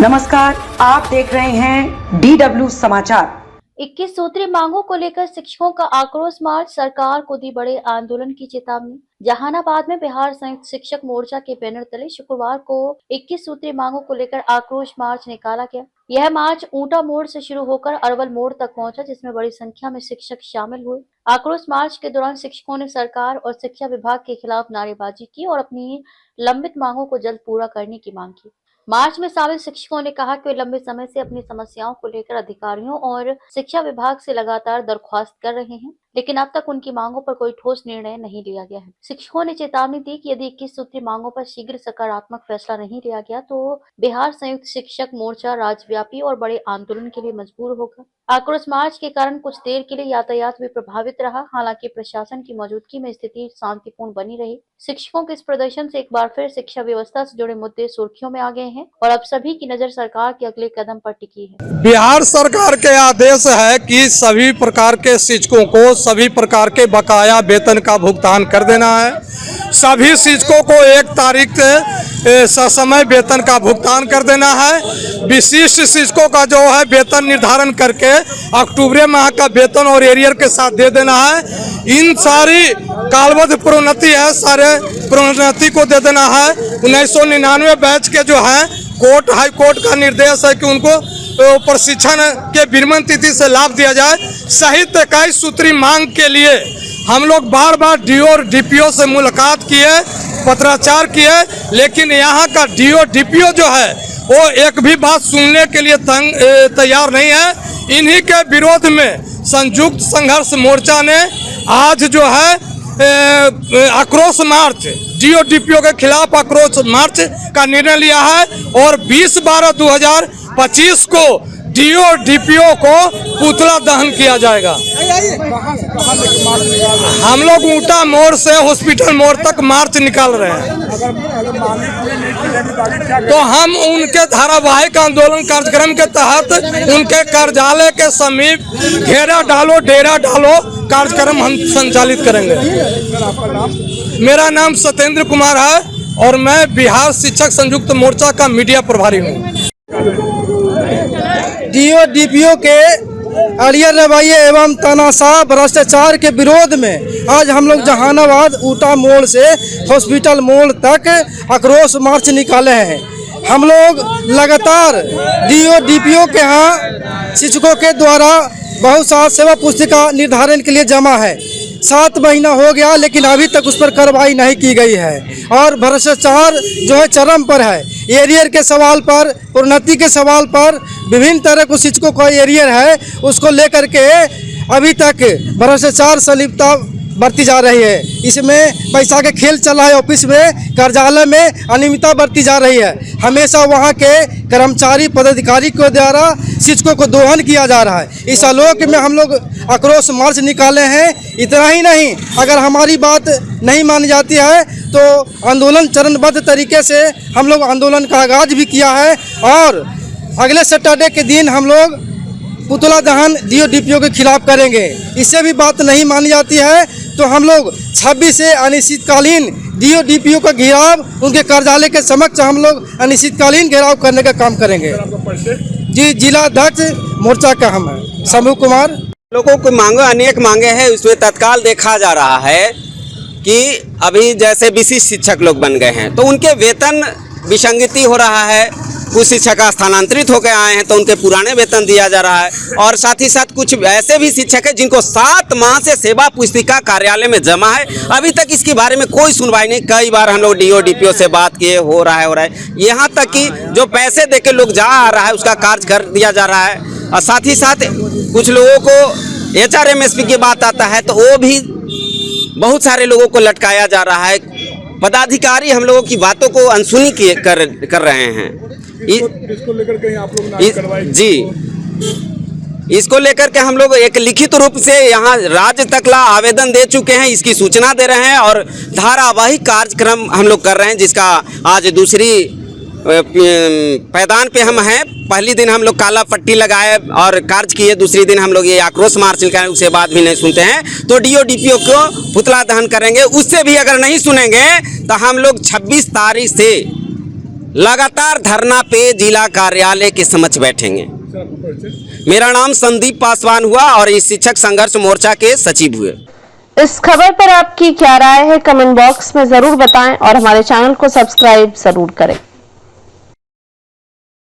नमस्कार, आप देख रहे हैं DW समाचार। 21 सूत्री मांगों को लेकर शिक्षकों का आक्रोश मार्च, सरकार को दी बड़े आंदोलन की चेतावनी। जहानाबाद में बिहार संयुक्त शिक्षक मोर्चा के बैनर तले शुक्रवार को 21 सूत्री मांगों को लेकर आक्रोश मार्च निकाला गया। यह मार्च ऊंटा मोड़ से शुरू होकर अरवल मोड़ तक पहुंचा, जिसमें बड़ी संख्या में शिक्षक शामिल हुए। आक्रोश मार्च के दौरान शिक्षकों ने सरकार और शिक्षा विभाग के खिलाफ नारेबाजी की और अपनी लंबित मांगों को जल्द पूरा करने की मांग की। मार्च में शामिल शिक्षकों ने कहा कि वे लंबे समय से अपनी समस्याओं को लेकर अधिकारियों और शिक्षा विभाग से लगातार दरख्वास्त कर रहे हैं, लेकिन अब तक उनकी मांगों पर कोई ठोस निर्णय नहीं लिया गया है। शिक्षकों ने चेतावनी दी कि यदि 21 सूत्री मांगों पर शीघ्र सकारात्मक फैसला नहीं लिया गया तो बिहार संयुक्त शिक्षक मोर्चा राज्यव्यापी और बड़े आंदोलन के लिए मजबूर होगा। आक्रोश मार्च के कारण कुछ देर के लिए यातायात भी प्रभावित रहा, हालांकि प्रशासन की मौजूदगी में स्थिति शांतिपूर्ण बनी रही। शिक्षकों के इस प्रदर्शन से एक बार फिर शिक्षा व्यवस्था से जुड़े मुद्दे सुर्खियों में आ गए हैं और अब सभी की नजर सरकार के अगले कदम पर टिकी है। बिहार सरकार के आदेश है कि सभी प्रकार के शिक्षकों को सभी प्रकार के बकाया वेतन का भुगतान कर देना है। सभी शिक्षकों को 1 तारीख से ससमय वेतन का भुगतान कर देना है। विशिष्ट शिक्षकों का जो है वेतन निर्धारण करके अक्टूबर माह का वेतन और एरियर के साथ दे देना है। इन सारी कालबद्ध प्रोन्नति है, सारे प्रोन्नति को दे देना है। 1999 बैच के जो है कोर्ट हाई कोर्ट का निर्देश है कि उनको प्रशिक्षण के विरमण तिथि से लाभ दिया जाए। सहित 21 सूत्री मांग के लिए हम लोग बार बार डीओ और डीपीओ से मुलाकात किए, पत्राचार किए, लेकिन यहाँ का डीओ डीपीओ जो है वो एक भी बात सुनने के लिए तैयार नहीं है। इन्हीं के विरोध में संयुक्त संघर्ष मोर्चा ने आज जो है आक्रोश मार्च, डीओ डीपीओ के खिलाफ आक्रोश मार्च का निर्णय लिया है और 20/12/2025 को डीओ डीपीओ को पुतला दहन किया जाएगा। हम लोग ऊंटा मोड़ से हॉस्पिटल मोड़ तक मार्च निकाल रहे हैं। तो हम उनके धारावाहिक आंदोलन कार्यक्रम के तहत उनके कार्यालय के समीप घेरा डालो डेरा डालो कार्यक्रम हम संचालित करेंगे। मेरा नाम सत्येंद्र कुमार है और मैं बिहार शिक्षक संयुक्त मोर्चा का मीडिया प्रभारी हूँ। डीओ डीपीओ के अड़ियल रवैये एवं तानाशाह भ्रष्टाचार के विरोध में आज हम लोग जहानाबाद ऊंटा मोड़ से हॉस्पिटल मोड़ तक आक्रोश मार्च निकाले हैं। हम लोग लगातार डीओ डीपीओ के यहाँ शिक्षकों के द्वारा बहुत सा सेवा पुस्तिका निर्धारण के लिए जमा है। 7 महीना हो गया, लेकिन अभी तक उस पर कार्रवाई नहीं की गई है और भ्रष्टाचार जो है चरम पर है। एरियर के सवाल पर, प्रोन्नति के सवाल पर, विभिन्न तरह के शिक्षकों का एरियर है, उसको लेकर के अभी तक भ्रष्टाचार संलिप्तता बरती जा रही है। इसमें पैसा के खेल चल रहा है। ऑफिस में, कार्यालय में अनियमितता बरती जा रही है। हमेशा वहां के कर्मचारी पदाधिकारी के द्वारा शिक्षकों को दोहन किया जा रहा है। इस आलोक में हम लोग आक्रोश मार्च निकाले हैं। इतना ही नहीं, अगर हमारी बात नहीं मानी जाती है तो आंदोलन चरणबद्ध तरीके से हम लोग आंदोलन का आगाज भी किया है और अगले सैटरडे के दिन हम लोग पुतला दहन डीओ डीपीओ के खिलाफ करेंगे। इससे भी बात नहीं मानी जाती है तो हम लोग 26 से अनिश्चितकालीन डीओ डीपीओ का घेराव, उनके कार्यालय के समक्ष हम लोग अनिश्चितकालीन घेराव करने का काम करेंगे। जी, जिला अध्यक्ष मोर्चा का हम है समूह कुमार। लोगों को मांगे, अनेक मांगे हैं। उसमें तत्काल देखा जा रहा है कि अभी जैसे विशिष्ट शिक्षक लोग बन गए हैं तो उनके वेतन विसंगति हो रहा है। कुछ शिक्षक स्थानांतरित होकर आए हैं तो उनके पुराने वेतन दिया जा रहा है और साथ ही साथ कुछ ऐसे भी शिक्षक हैं जिनको 7 माह से सेवा पुस्तिका कार्यालय में जमा है। अभी तक इसके बारे में कोई सुनवाई नहीं। कई बार हम लोग डीओ डीपीओ से बात किए, हो रहा है। यहाँ तक कि जो पैसे देके लोग जा आ रहा है उसका कार्य कर दिया जा रहा है और साथ ही साथ कुछ लोगों को HRMSP की बात आता है तो वो भी बहुत सारे लोगों को लटकाया जा रहा है। पदाधिकारी हम लोगों की बातों को अनसुनी कर रहे हैं। इसको लेकर के आप लोग जी, इसको लेकर के हम लोग एक लिखित रूप से यहाँ राज्य तक ला आवेदन दे चुके हैं। इसकी सूचना दे रहे हैं और धारावाहिक कार्यक्रम हम लोग कर रहे हैं, जिसका आज दूसरी पैदान पे हम हैं। पहली दिन हम लोग काला पट्टी लगाए और कार्य किए, दूसरी दिन हम लोग ये आक्रोश मार्च निकाले, उसके बाद भी नहीं सुनते हैं तो डीओ डीपीओ को पुतला दहन करेंगे। उससे भी अगर नहीं सुनेंगे तो हम लोग 26 तारीख से लगातार धरना पे जिला कार्यालय के समक्ष बैठेंगे। मेरा नाम संदीप पासवान हुआ और इस शिक्षक संघर्ष मोर्चा के सचिव हुए। इस खबर पर आपकी क्या राय है कमेंट बॉक्स में जरूर बताएं और हमारे चैनल को सब्सक्राइब जरूर करें।